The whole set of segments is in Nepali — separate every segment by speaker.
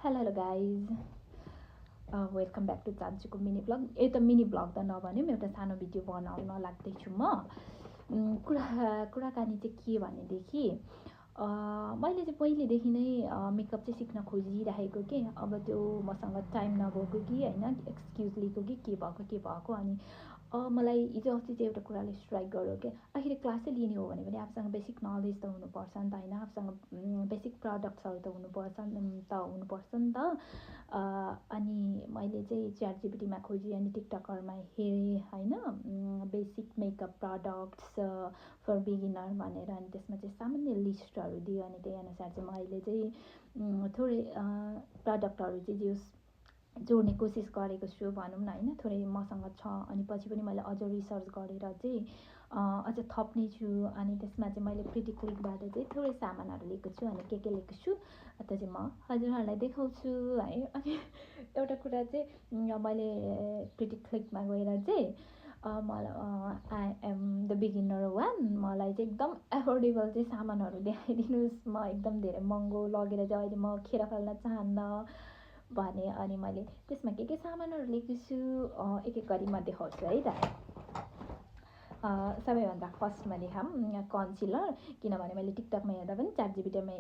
Speaker 1: Hello guys, welcome back to चान्चुको मिनी ब्लग। त मिनी ब्लग त नभन्यो, एउटा सानो भिडियो बनाउन लाग्दैछु म। कुराकानी चाहिँ के भनेदेखि मैले चाहिँ पहिलेदेखि नै मेकअप चाहिँ सिक्न खोजिरहेको के। अब त्यो मसँग टाइम नभएको कि होइन, एक्सक्युज लिएको कि के भएको अनि मलाई हिजो अस्ति चाहिँ एउटा कुराले स्ट्राइक गर्यो क्या। आखिर क्लासै लिने हो भने पनि आफूसँग बेसिक नलेज त हुनुपर्छ नि त होइन, आफूसँग बेसिक प्रडक्ट्सहरू त हुनुपर्छ नि त। अनि मैले चाहिँ च्याट जिपिटीमा खोजेँ अनि टिकटकहरूमा हेरेँ होइन, basic makeup products for beginner भनेर। अनि त्यसमा चाहिँ सामान्य लिस्टहरू दियो अनि त्यही अनुसार चाहिँ मैले चाहिँ थोरै प्रडक्टहरू चाहिँ जोड्ने कोसिस गरेको छु भनौँ न होइन, थोरै मसँग छ। अनि पछि पनि मैले अझ रिसर्च गरेर चाहिँ अझ थप्ने छु। अनि त्यसमा चाहिँ मैले प्रिटी क्लिकबाट चाहिँ थोरै सामानहरू लिएको छु। अनि के लिएको छु त्यो चाहिँ म हजुरहरूलाई देखाउँछु है। अनि एउटा कुरा चाहिँ मैले प्रिटी क्लिकमा गएर चाहिँ मलाई I am the beginner one, मलाई चाहिँ एकदम एफोर्डेबल चाहिँ सामानहरू देखाइदिनुहोस्, म एकदम धेरै महँगो लगेर चाहिँ अहिले म खेर फाल्न चाहन्न भने। अनि मैले त्यसमा के सामानहरू लिएको छु एक एक गरी म देखाउँछु है त। सबैभन्दा फर्स्टमा देखाऊँ कन्सिलर, किनभने मैले टिकटकमा हेर्दा पनि च्याट जिपिटीमा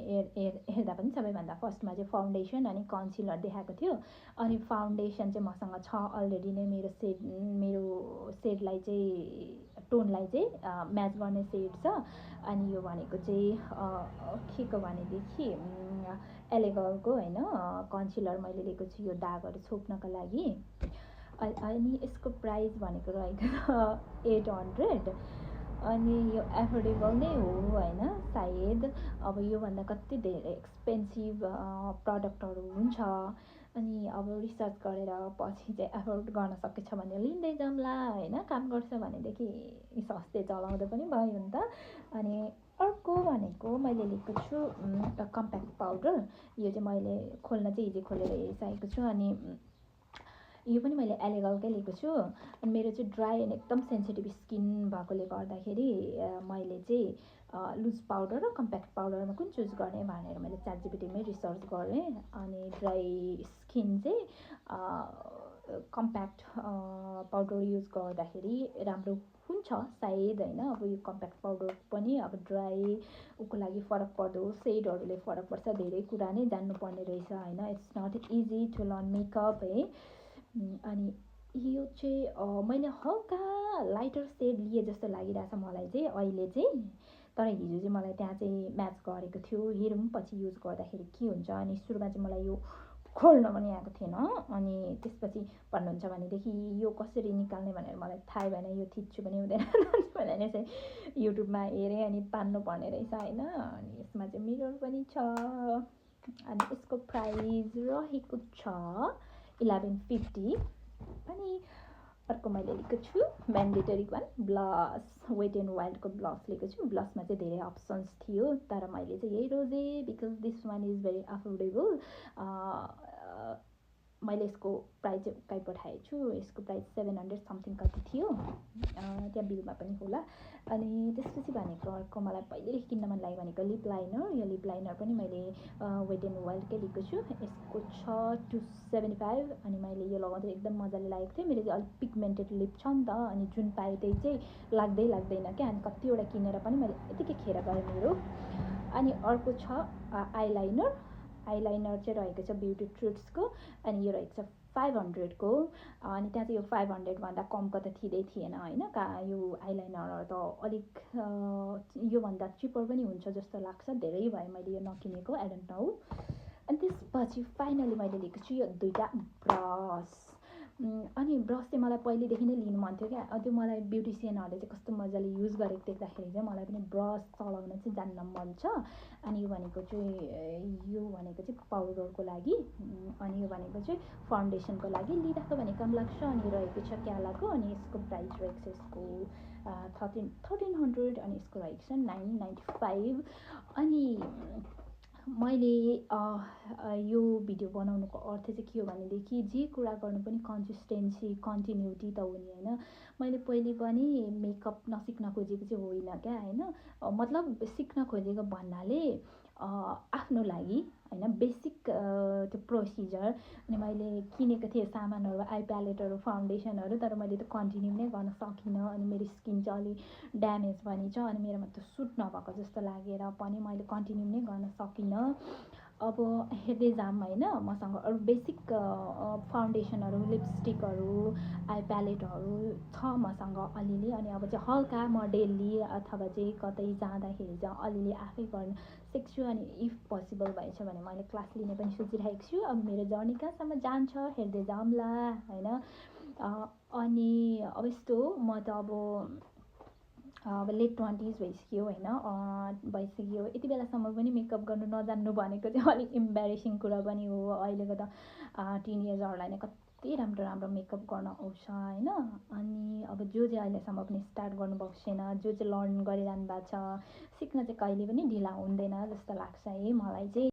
Speaker 1: हेर्दा पनि सबैभन्दा फर्स्टमा चाहिँ फाउन्डेसन अनि कन्सिलर देखाएको थियो। अनि फाउन्डेसन चाहिँ मसँग छ अलरेडी नै, मेरो सेडलाई चाहिँ टोनलाई चाहिँ म्याच गर्ने सेड छ। अनि यो भनेको चाहिँ के को भनेदेखि एलेगलको होइन कन्सिलर मैले लिएको छु यो दागहरू छोप्नको लागि। अनि यसको प्राइस भनेको रहेको 800। अनि यो एफोर्डेबल नै हो होइन सायद। अब योभन्दा कति धेरै एक्सपेन्सिभ प्रडक्टहरू हुन्छ। अनि अब रिसर्च गरेर पछि चाहिँ एफोर्ड गर्न सकेछ भने लिँदै जाउँला होइन, काम गर्छ भनेदेखि सस्तै चलाउँदा पनि भयो नि त। अनि अर्को भनेको मैले लिएको छु कम्प्याक्ट पाउडर। यो चाहिँ मैले खोल्न चाहिँ हिजो खोलेर हेरिसकेको छु। अनि यो पनि मैले एलेगलकै लिएको छु। अनि मेरो चाहिँ ड्राई एन्ड एकदम सेन्सिटिभ स्किन भएकोले गर्दाखेरि मैले चाहिँ लुज पाउडर र कम्प्याक्ट पाउडरमा कुन चुज गर्ने भनेर मैले च्याट जिपिटीमै रिसर्च गरेँ। अनि ड्राई स्किन चाहिँ कम्प्याक्ट पाउडर युज गर्दाखेरि राम्रो हुन्छ सायद होइन। अब यो कम्प्याक्ट पाउडर पनि अब ड्राई उको लागि फरक पर्दो, सेडहरूले फरक पर्छ, धेरै कुरा नै जान्नुपर्ने रहेछ होइन। It's not easy to learn makeup है। अनि यो चाहिँ मैले हल्का लाइटर सेड लिए जस्तो लागिरहेछ मलाई चाहिँ अहिले चाहिँ, तर हिजो चाहिँ मलाई त्यहाँ चाहिँ म्याच गरेको थियो। हेरौँ पछि युज गर्दाखेरि के हुन्छ। अनि सुरुमा चाहिँ मलाई यो खोल्न पनि आएको थिएन। अनि त्यसपछि भन्नुहुन्छ भनेदेखि यो कसरी निकाल्ने भनेर मलाई थाहै भएन, यो थिच्छु पनि हुँदैन भनेर चाहिँ युट्युबमा हेरेँ अनि तान्नु पर्ने रहेछ होइन। अनि यसमा चाहिँ मिरर पनि छ। अनि यसको प्राइस रहेको छ 1150। अनि अर्को मैले लिएको छु mandatory one blush, wet and वाइल्डको ब्लस लिएको छु। ब्लसमा चाहिँ धेरै अप्सन्स थियो तर मैले चाहिँ यही रोजेँ because this one is very affordable. मैले यसको प्राइस चाहिँ उकाइ पठाएको छु। यसको प्राइस 700 समथिङ कति थियो, त्यहाँ बिलमा पनि होला। अनि त्यसपछि भनेको अर्को मलाई पहिल्यै किन्न मन लाग्यो भनेको लिप लाइनर। यो लिप लाइनर पनि मैले वेट एन्ड वाइल्डकै लिएको छु। यसको छ 275। अनि मैले यो लगाउँदा एकदम मजाले लागेको थियो। मेरो चाहिँ अलिक पिगमेन्टेड लिप छ नि त, अनि जुन पाएँ त्यही चाहिँ लाग्दैन क्या। अनि कतिवटा किनेर पनि मैले यतिकै खेर गएँ मेरो। अनि अर्को छ आइलाइनर चाहिँ रहेको छ ब्युटी ट्रुट्सको। अनि यो रहेको छ 500को। अनि त्यहाँ चाहिँ यो 500भन्दा कमको त थिएन होइन। यो आइलाइनर त अलिक योभन्दा चिपर पनि हुन्छ जस्तो लाग्छ, धेरै भयो मैले यो नकिनेको, आई डोन्ट नो। अनि त्यसपछि फाइनली मैले लिएको छु यो दुईवटा ब्रस। अनि ब्रस चाहिँ मलाई पहिलेदेखि नै लिनु मन थियो क्या। त्यो मलाई ब्युटिसियनहरूले चाहिँ कस्तो मजाले युज गरेको देख्दाखेरि चाहिँ मलाई पनि ब्रस चलाउन चाहिँ जान्न मन छ। अनि यो भनेको चाहिँ पाउडरको लागि, अनि यो भनेको चाहिँ फाउन्डेसनको लागि लिँदाको भने काम लाग्छ। अनि रहेको छ क्यालाको। अनि यसको प्राइस रहेको छ यसको 1300। अनि यसको रहेको छ 995। अनि मैले यो भिडियो बनाउनुको अर्थ चाहिँ के हो भनेदेखि जे कुरा गर्नु पनि कन्सिस्टेन्सी कन्टिन्युटी त हुने होइन। मैले पहिले पनि मेकअप नसिक्न खोजेको चाहिँ होइन क्या होइन। मतलब सिक्न खोजेको भन्नाले आफ्नो लागि होइन, बेसिक त्यो प्रोसिजर। अनि मैले किनेको थिएँ सामानहरू, आई प्यालेटहरू, फाउन्डेसनहरू, तर मैले त्यो कन्टिन्यू नै गर्न सकिनँ। अनि मेरो स्किन चाहिँ अलि ड्यामेज पनि छ, अनि मेरोमा त्यो सुट नभएको जस्तो लागेर पनि मैले कन्टिन्यू नै गर्न सकिनँ। अब हेर्दै जाऊँ होइन, मसँग अरू बेसिक फाउन्डेसनहरू, लिपस्टिकहरू, आई प्यालेटहरू छ मसँग अलिअलि। अनि अब चाहिँ हल्का म डेली अथवा चाहिँ कतै जाँदाखेरि चाहिँ अलिअलि आफै गर्न सिक्छु। अनि इफ पोसिबल भएछ भने मैले क्लास लिने पनि सोचिरहेको छु। अब मेरो जर्नी कहाँसम्म जान्छ हेर्दै जाउँला होइन। अनि अब यस्तो हो, म त अब लेट 20s भइसक्यो होइन, भइसक्यो। यति बेलासम्म पनि मेकअप गर्नु नजान्नु भनेको चाहिँ अलिक इम्बेरेसिङ कुरा पनि हो। अहिलेको त टिनेजरहरूलाई नै कति राम्रो राम्रो मेकअप गर्न आउँछ होइन। अनि अब जो चाहिँ अहिलेसम्म पनि स्टार्ट गर्नुभएको छैन, जो चाहिँ लर्न गरिरहनु भएको छ, सिक्न चाहिँ कहिले पनि ढिला हुँदैन जस्तो लाग्छ है मलाई चाहिँ।